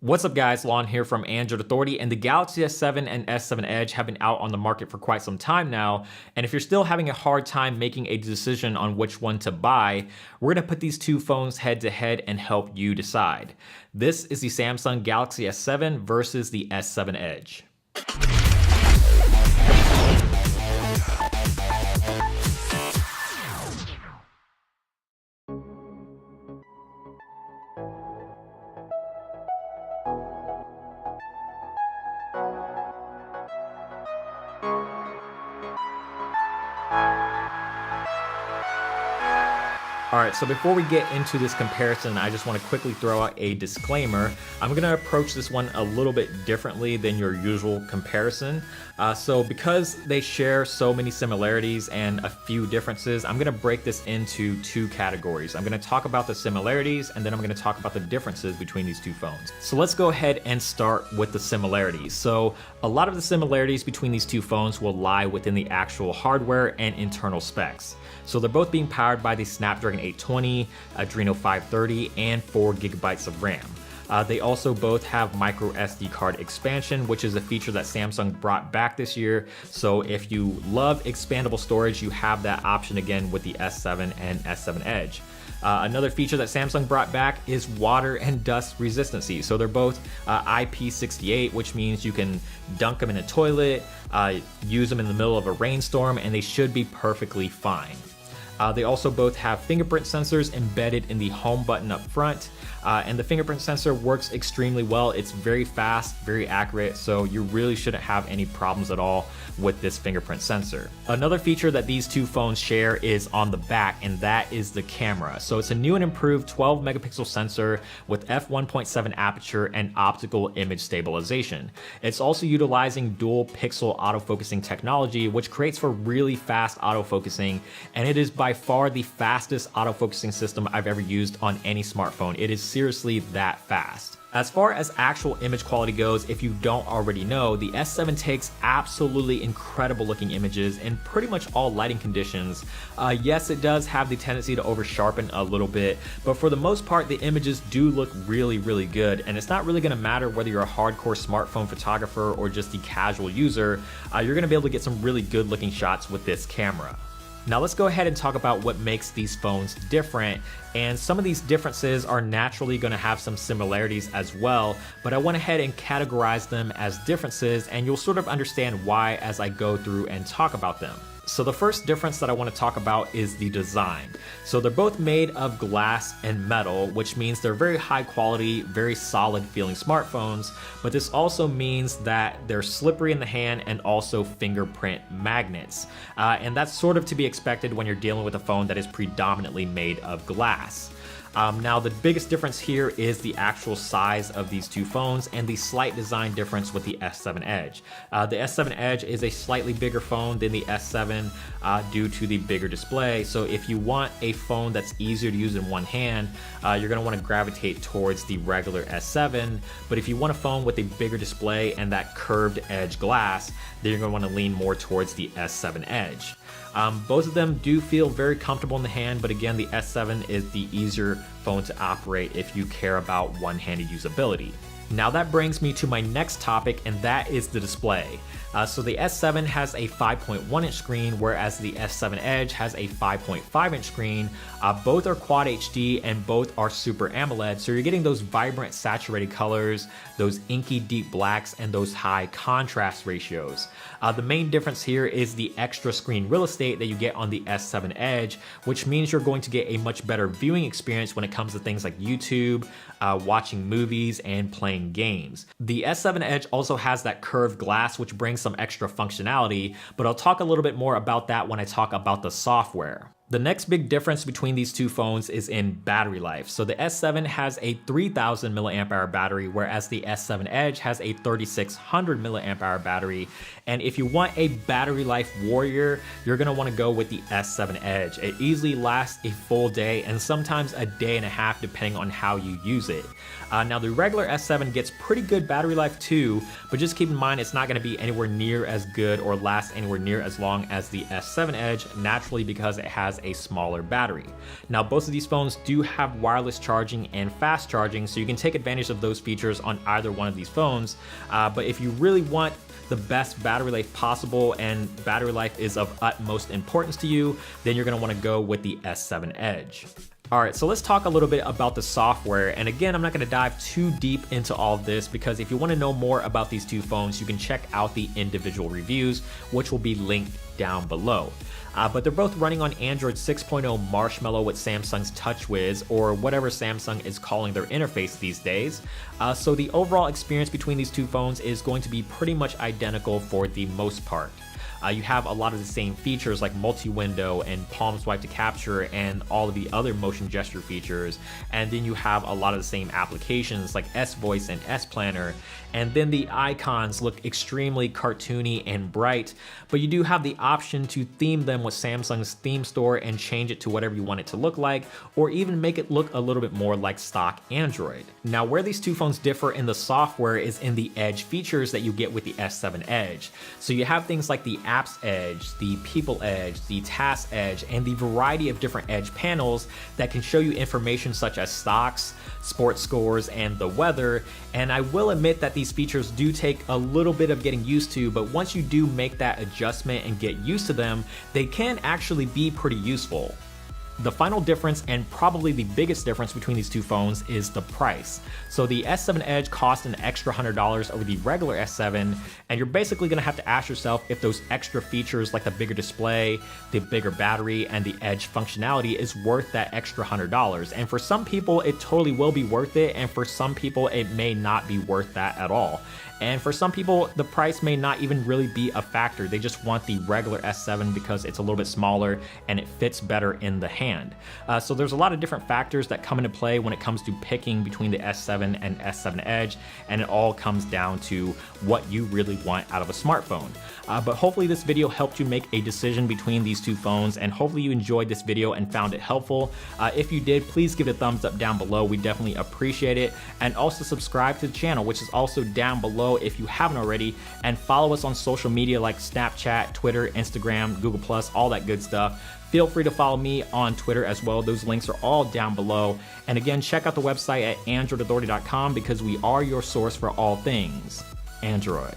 What's up guys, Lon here from Android Authority, and the Galaxy S7 and S7 Edge have been out on the market for quite some time now, and if you're still having a hard time making a decision on which one to buy, we're going to put these two phones head to head and help you decide. This is the Samsung Galaxy S7 versus the S7 Edge. Alright, so before we get into this comparison, I just want to quickly throw out a disclaimer. I'm going to approach this one a little bit differently than your usual comparison. So because they share so many similarities and a few differences, I'm going to break this into two categories. I'm going to talk about the similarities, and then I'm going to talk about the differences between these two phones. So let's go ahead and start with the similarities. So a lot of the similarities between these two phones will lie within the actual hardware and internal specs. So they're both being powered by the Snapdragon 820, Adreno 530, and 4 gigabytes of RAM. They also both have micro SD card expansion, which is a feature that Samsung brought back this year. So if you love expandable storage, you have that option again with the S7 and S7 Edge. Another feature that Samsung brought back is water and dust resistancy. So they're both IP68, which means you can dunk them in a toilet, use them in the middle of a rainstorm, and they should be perfectly fine. They also both have fingerprint sensors embedded in the home button up front, and the fingerprint sensor works extremely well. It's very fast, very accurate, so you really shouldn't have any problems at all with this fingerprint sensor. Another feature that these two phones share is on the back, and that is the camera. So it's a new and improved 12 megapixel sensor with f1.7 aperture and optical image stabilization. It's also utilizing dual pixel autofocusing technology, which creates for really fast autofocusing, and it is by far the fastest autofocusing system I've ever used on any smartphone. It is seriously that fast. As far as actual image quality goes, if you don't already know, the S7 takes absolutely incredible looking images in pretty much all lighting conditions. Yes, it does have the tendency to over sharpen a little bit, but for the most part, the images do look really, really good. And it's not really gonna matter whether you're a hardcore smartphone photographer or just the casual user, you're gonna be able to get some really good looking shots with this camera. Now let's go ahead and talk about what makes these phones different, and some of these differences are naturally going to have some similarities as well, but I went ahead and categorized them as differences, and you'll sort of understand why as I go through and talk about them. So the first difference that I want to talk about is the design. So they're both made of glass and metal, which means they're very high quality, very solid feeling smartphones, but this also means that they're slippery in the hand and also fingerprint magnets. And that's sort of to be expected when you're dealing with a phone that is predominantly made of glass. Now the biggest difference here is the actual size of these two phones and the slight design difference with the S7 Edge. The S7 Edge is a slightly bigger phone than the S7 due to the bigger display. So if you want a phone that's easier to use in one hand, you're going to want to gravitate towards the regular S7. But if you want a phone with a bigger display and that curved edge glass, then you're going to want to lean more towards the S7 Edge. Both of them do feel very comfortable in the hand, but again, the S7 is the easier phone to operate if you care about one-handed usability. Now that brings me to my next topic, and that is the display. So the S7 has a 5.1 inch screen, whereas the S7 Edge has a 5.5 inch screen. Both are Quad HD and both are Super AMOLED, so you're getting those vibrant saturated colors, those inky deep blacks, and those high contrast ratios. The main difference here is the extra screen real estate that you get on the S7 Edge, which means you're going to get a much better viewing experience when it comes to things like YouTube, watching movies, and playing games. The S7 Edge also has that curved glass, which brings some extra functionality, but I'll talk a little bit more about that when I talk about the software. The next big difference between these two phones is in battery life. So the S7 has a 3000 milliamp hour battery, whereas the S7 Edge has a 3600 milliamp hour battery. And if you want a battery life warrior, you're gonna wanna go with the S7 Edge. It easily lasts a full day and sometimes a day and a half depending on how you use it. Now the regular S7 gets pretty good battery life too, but just keep in mind it's not gonna be anywhere near as good or last anywhere near as long as the S7 Edge, naturally because it has has a smaller battery. Now, both of these phones do have wireless charging and fast charging, so you can take advantage of those features on either one of these phones. But if you really want the best battery life possible and battery life is of utmost importance to you, then you're gonna wanna go with the S7 Edge. All right, so let's talk a little bit about the software. And again, I'm not gonna dive too deep into all of this because if you wanna know more about these two phones, you can check out the individual reviews, which will be linked down below. But they're both running on Android 6.0 Marshmallow with Samsung's TouchWiz, or whatever Samsung is calling their interface these days. So the overall experience between these two phones is going to be pretty much identical for the most part. You have a lot of the same features like multi-window and palm swipe to capture and all of the other motion gesture features. And then you have a lot of the same applications like S-Voice and S-Planner. And then the icons look extremely cartoony and bright, but you do have the option to theme them with Samsung's theme store and change it to whatever you want it to look like, or even make it look a little bit more like stock Android. Now, where these two phones differ in the software is in the Edge features that you get with the S7 Edge. So you have things like the Apps Edge, the People Edge, the Task Edge, and the variety of different Edge panels that can show you information such as stocks, sports scores, and the weather. And I will admit that these features do take a little bit of getting used to, but once you do make that adjustment and get used to them, they can actually be pretty useful. The final difference, and probably the biggest difference between these two phones, is the price. So the S7 Edge costs an extra $100 over the regular S7, and you're basically gonna have to ask yourself if those extra features like the bigger display, the bigger battery, and the Edge functionality is worth that extra $100. And for some people, it totally will be worth it, and for some people, it may not be worth that at all. And for some people, the price may not even really be a factor. They just want the regular S7 because it's a little bit smaller and it fits better in the hand. So there's a lot of different factors that come into play when it comes to picking between the S7 and S7 Edge, and it all comes down to what you really want out of a smartphone. But hopefully this video helped you make a decision between these two phones, and hopefully you enjoyed this video and found it helpful. If you did, please give it a thumbs up down below. We definitely appreciate it. And also subscribe to the channel, which is also down below if you haven't already, and follow us on social media like Snapchat, Twitter, Instagram, Google+, all that good stuff. Feel free to follow me on Twitter as well. Those links are all down below. And again, check out the website at androidauthority.com because we are your source for all things Android.